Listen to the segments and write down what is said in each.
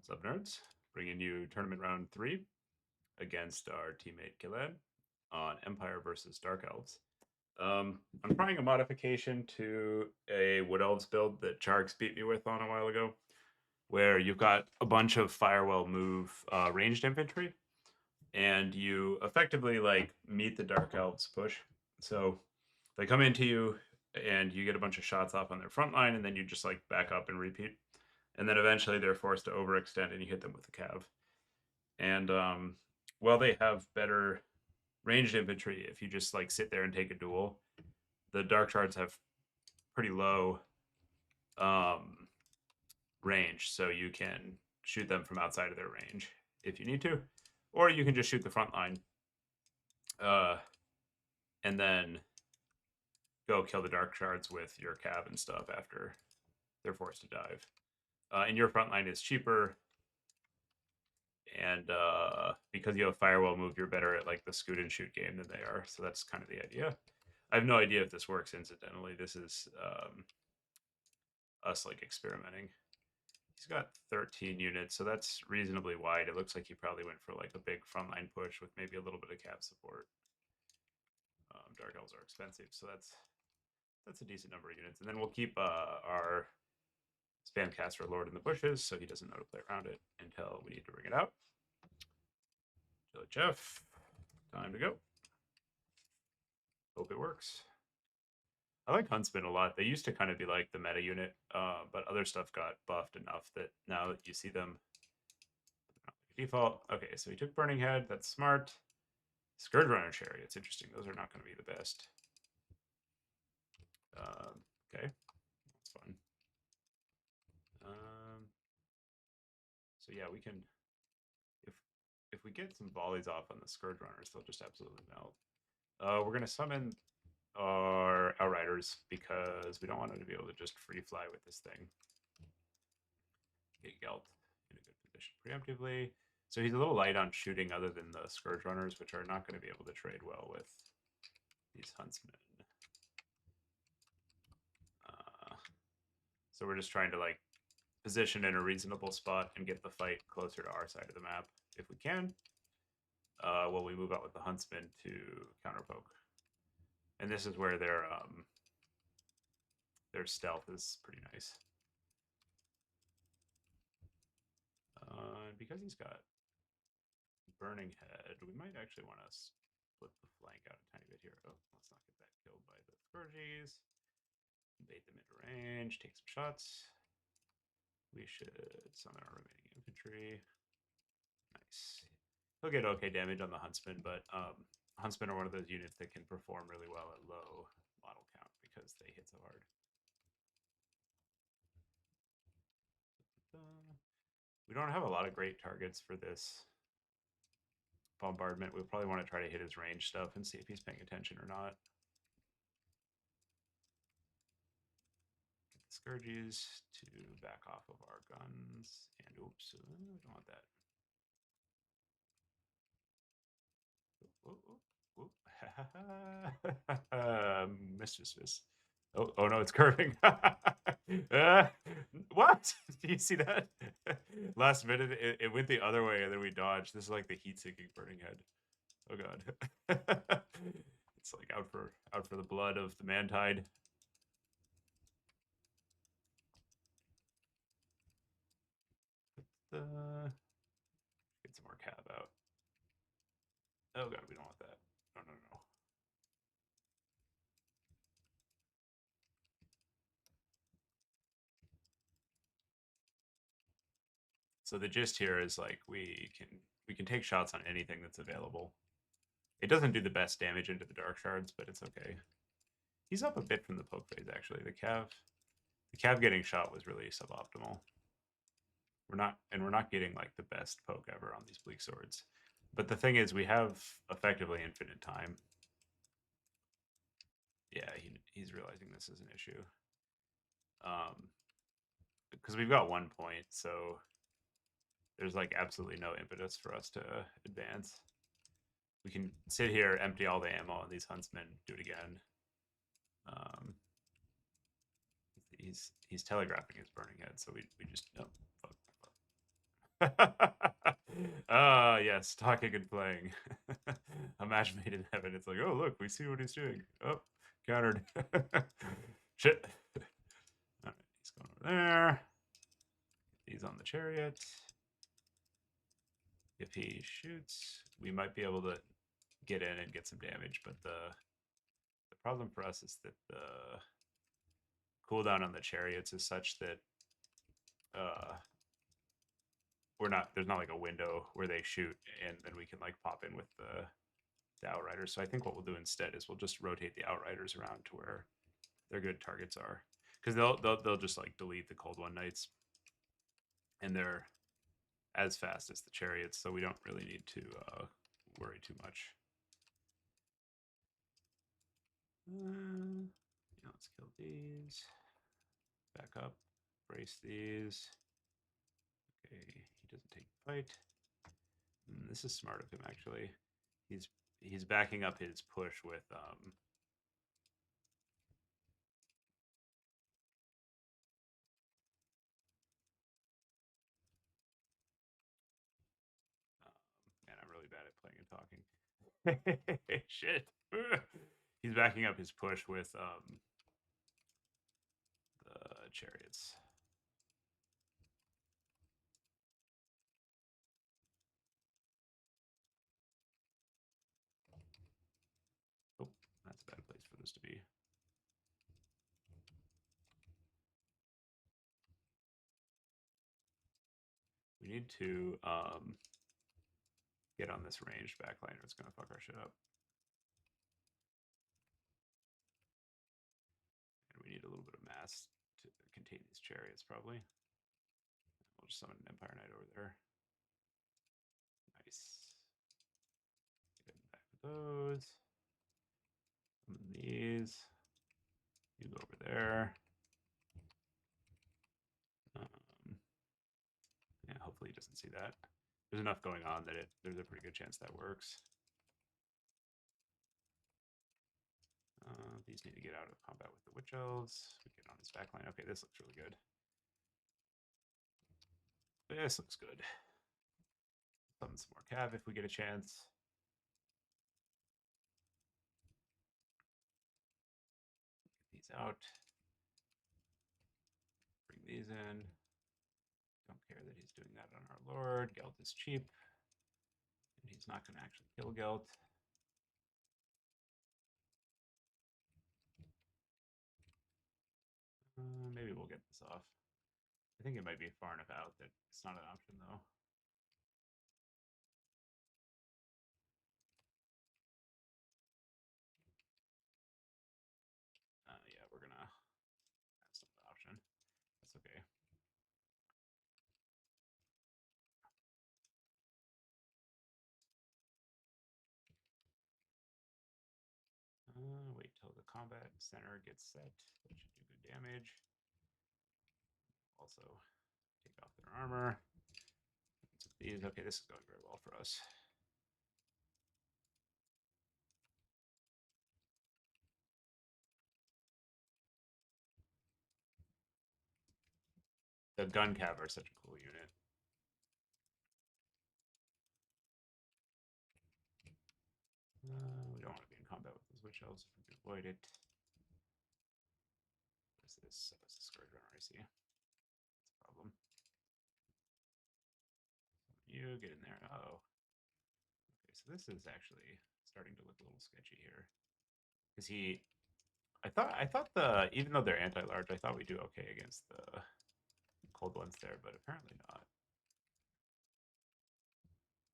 What's up, nerds? Bringing you tournament round 3 against our teammate Gilad on Empire versus Dark Elves. I'm trying a modification to a Wood Elves build that Chargs beat me with on a while ago, where you've got a bunch of Firewall move ranged infantry, and you effectively like meet the Dark Elves push. So they come into you, and you get a bunch of shots off on their front line, and then you just like back up and repeat. And then eventually they're forced to overextend, and you hit them with the cav. And while they have better ranged infantry, if you just like sit there and take a duel, the Dark Shards have pretty low range, so you can shoot them from outside of their range if you need to, or you can just shoot the front line, and then go kill the Dark Shards with your cav and stuff after they're forced to dive. And your front line is cheaper, and because you have Firewall move, you're better at like the scoot and shoot game than they are. So that's kind of the idea. I have no idea if this works. Incidentally, this is us like experimenting. He's got 13 units, so that's reasonably wide. It looks like he probably went for like a big frontline push with maybe a little bit of cav support. Dark Elves are expensive, so that's a decent number of units. And then we'll keep our Spamcaster Lord in the bushes, so he doesn't know to play around it until we need to bring it out. So Jeff, time to go. Hope it works. I like Huntsman a lot. They used to kind of be like the meta unit, but other stuff got buffed enough that now that you see them default. Okay, so he took Burning Head. That's smart. Scourge Runner Chariots. Interesting. Those are not going to be the best. Okay, that's fun. So yeah, we can. If we get some volleys off on the Scourge Runners, they'll just absolutely melt. We're gonna summon our outriders because we don't want them to be able to just free fly with this thing. Get Gelt in a good position preemptively. So he's a little light on shooting other than the Scourge Runners, which are not going to be able to trade well with these Huntsmen. So we're just trying to like position in a reasonable spot and get the fight closer to our side of the map if we can. While we move out with the Huntsmen to counterpoke. And this is where their stealth is pretty nice. Because he's got Burning Head, we might actually want to split the flank out a tiny bit here. Oh, let's not get that killed by the Scourges. Bait them into range, take some shots. We should summon our remaining infantry. Nice. He'll get okay damage on the Huntsman, but Huntsmen are one of those units that can perform really well at low model count because they hit so hard. We don't have a lot of great targets for this bombardment. We'll probably want to try to hit his range stuff and see if he's paying attention or not. Get the Scourges to back off of our guns. And oops, we don't want that. Mischievous. Oh no, it's curving. What? Do you see that? Last minute, it went the other way, and then we dodged. This is like the heat-seeking Burning Head. Oh god. It's like out for the blood of the Mantide. Get some more cab out. Oh god, we don't want that. No. So the gist here is like we can take shots on anything that's available. It doesn't do the best damage into the Dark Shards, but it's okay. He's up a bit from the poke phase actually. The cav getting shot was really suboptimal. We're not getting like the best poke ever on these bleak swords. But the thing is, we have effectively infinite time. Yeah, he's realizing this is an issue. Because we've got 1 point, so there's like absolutely no impetus for us to advance. We can sit here, empty all the ammo on these Huntsmen, do it again. He's telegraphing his Burning Head, so we just fuck. Ah, yes, talking and playing. A match made in heaven. It's like, oh, look, we see what he's doing. Oh, countered. Shit. All right, he's going over there. He's on the chariot. If he shoots, we might be able to get in and get some damage, but the problem for us is that the cooldown on the chariots is such that uh we're not there's not like a window where they shoot and then we can like pop in with the outriders. So I think what we'll do instead is we'll just rotate the outriders around to where their good targets are, because they'll just like delete the cold one knights, and they're as fast as the chariots, so we don't really need to worry too much. Yeah, let's kill these. Back up. Brace these. Okay, he doesn't take the fight. This is smart of him, actually. He's backing up his push with man, I'm really bad at playing and talking. Shit. He's backing up his push with the chariots. Oh, that's a bad place for this to be. We need to get on this ranged backline or it's going to fuck our shit up. And we need a little bit of mass to contain these chariots, probably. We'll just summon an Empire Knight over there. Nice. Get back with those. Summon these. You go over there. Yeah, hopefully he doesn't see that. There's enough going on that there's a pretty good chance that works. These need to get out of combat with the Witch Elves. We get on his backline. Okay, this looks really good. This looks good. Summon some more Cav if we get a chance. Get these out. Bring these in. Don't care that he's doing that on our Lord. Gelt is cheap. And he's not going to actually kill Gelt. Maybe we'll get this off. I think it might be far enough out that it's not an option, though. Yeah, we're going to have some option. That's okay. Wait till the combat center gets set. That should do good damage. Also, take off their armor. These, okay, this is going very well for us. The gun cav are such a cool unit. We don't want to be in combat with those witch elves if we can avoid it. Where's this? Oh, it's a scourge runner, I see. That's a problem. You get in there. Oh. Okay, so this is actually starting to look a little sketchy here. Because I thought even though they're anti-large, I thought we do okay against the cold ones there, but apparently not.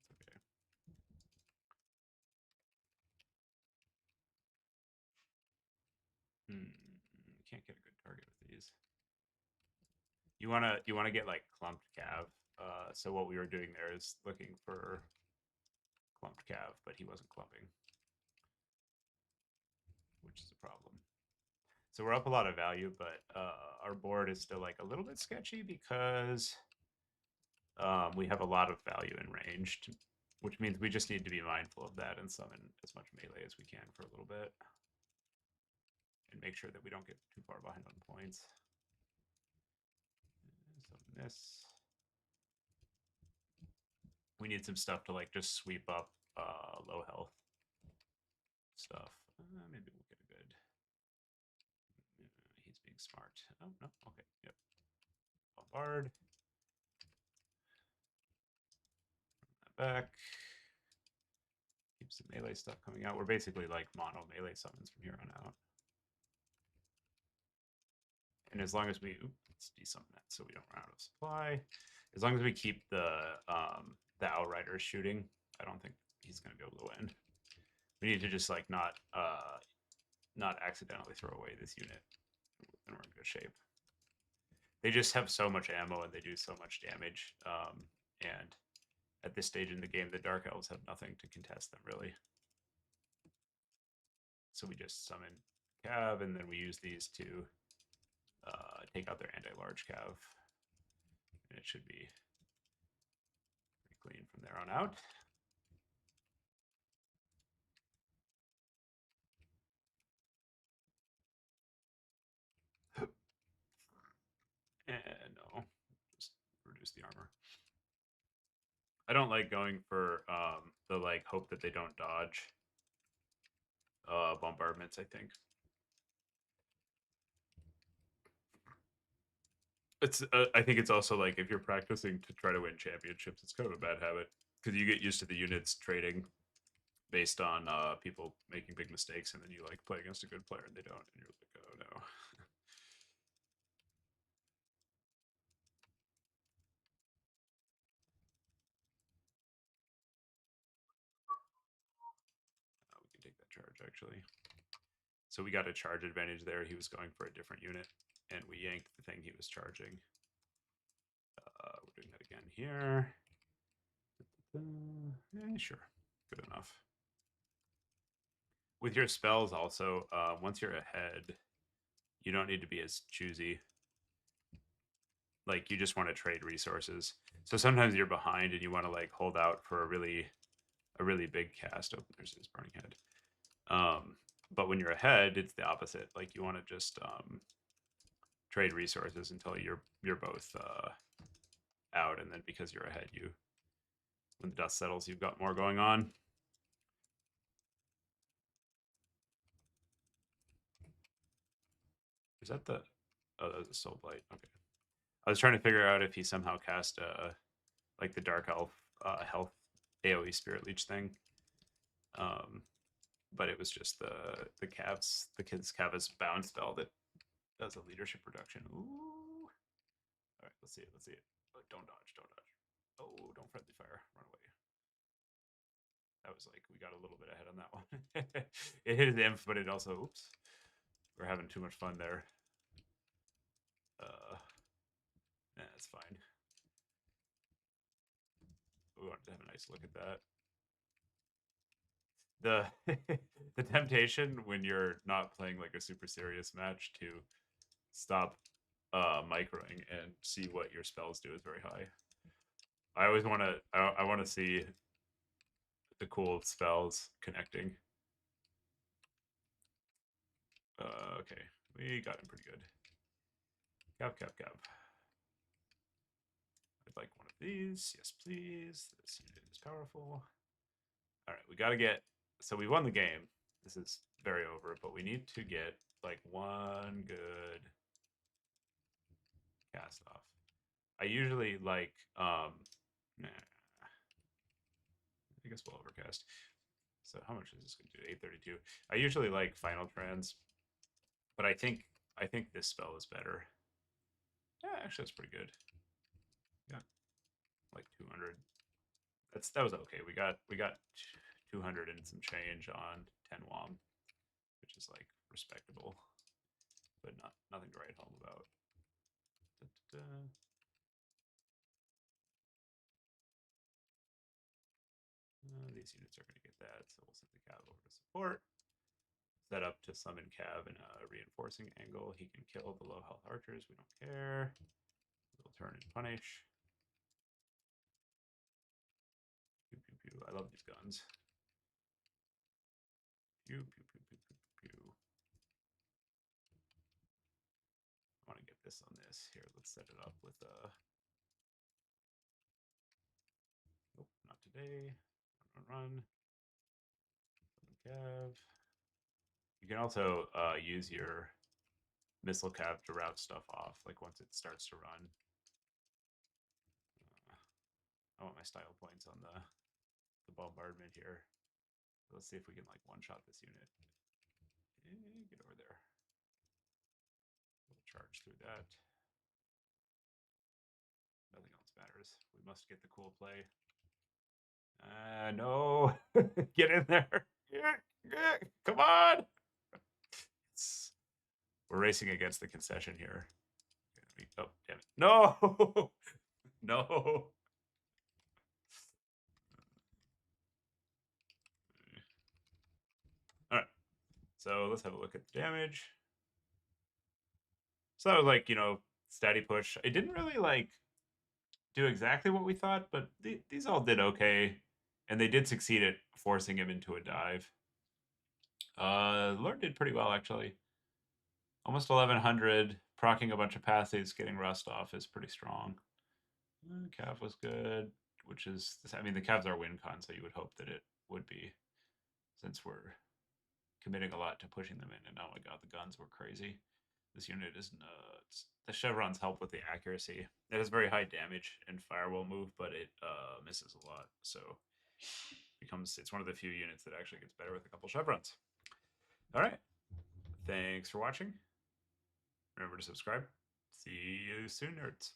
It's okay. Can't get a good target with these. You wanna get like clumped cav. So what we were doing there is looking for clumped cav, but he wasn't clumping, which is a problem. So we're up a lot of value, but our board is still like a little bit sketchy because we have a lot of value in ranged, which means we just need to be mindful of that and summon as much melee as we can for a little bit and make sure that we don't get too far behind on points. Summon this. We need some stuff to like just sweep up low health stuff. Maybe we'll get a good. He's being smart. Oh no. Okay. Yep. Bombard. Back. Keeps the melee stuff coming out. We're basically like mono melee summons from here on out. And as long as we let's desummon that so we don't run out of supply. As long as we keep the outriders shooting, I don't think he's gonna be able to win. We need to just like not accidentally throw away this unit, and we're in good shape. They just have so much ammo and they do so much damage. And at this stage in the game, the Dark Elves have nothing to contest them really. So we just summon Cav, and then we use these to take out their anti-large Cav, and it should be pretty clean from there on out. And no, just reduce the armor. I don't like going for the like hope that they don't dodge bombardments, I think. I think it's also like if you're practicing to try to win championships, it's kind of a bad habit because you get used to the units trading based on people making big mistakes, and then you like play against a good player and they don't, and you're like, oh no. We can take that charge actually. So we got a charge advantage there. He was going for a different unit, and we yanked the thing he was charging. We're doing that again here. Sure, good enough. With your spells also, once you're ahead, you don't need to be as choosy. Like you just want to trade resources. So sometimes you're behind and you want to like hold out for a really big cast. Oh, there's his burning head. But when you're ahead, it's the opposite. Like you want to just trade resources until you're both out, and then because you're ahead, when the dust settles, you've got more going on. Is that the? Oh, that was a soul blight. Okay. I was trying to figure out if he somehow cast like the dark elf health AoE spirit leech thing. But it was just the kid's Cav's bound spell that does a leadership reduction. Ooh. All right, let's see it. Let's see it. Oh, don't dodge. Don't dodge. Oh, don't friendly fire. Run away. That was like we got a little bit ahead on that one. It hit his inf, but it also oops. We're having too much fun there. That's fine. We wanted to have a nice look at that. The temptation when you're not playing like a super serious match to stop microing and see what your spells do is very high. I always want to I want to see the cool spells connecting. Okay, we got him pretty good. Cap. I'd like one of these. Yes, please. This unit is powerful. All right, we got to get. So we won the game. This is very over, but we need to get like one good cast off. I usually like. Nah. I guess we'll overcast. So how much is this going to do? 832. I usually like final trans, but I think this spell is better. Yeah, actually that's pretty good. Yeah, like 200. That was okay. We got 200 and some change on 10 WOM, which is like respectable, but nothing to write home about. These units are going to get that, so we'll send the Cav over to support. Set up to summon Cav in a reinforcing angle. He can kill the low health archers. We don't care. We'll turn and punish. Pew, pew, pew. I love these guns. Pew, pew, pew, pew, pew, pew. I want to get this on this. Here, let's set it up with a... Nope, not today. Run. Cav. You can also use your missile cav to route stuff off, like once it starts to run. I want my style points on the bombardment here. Let's see if we can like one-shot this unit. Get over there. We'll charge through that. Nothing else matters. We must get the cool play. No. Get in there. Come on. We're racing against the concession here. Oh, damn it. No. No. All right. So let's have a look at the damage. So that was like, statty push. It didn't really like do exactly what we thought, but these all did okay. And they did succeed at forcing him into a dive. Lord did pretty well, actually. Almost 1100. Proccing a bunch of passives, getting rust off is pretty strong. Cav was good, which is, I mean, the Cavs are win con, so you would hope that it would be, since we're committing a lot to pushing them in. And oh my god, the guns were crazy. This unit is nuts. The chevrons help with the accuracy. It has very high damage and firewall move, but it misses a lot. So it's one of the few units that actually gets better with a couple chevrons. All right. Thanks for watching. Remember to subscribe. See you soon, nerds.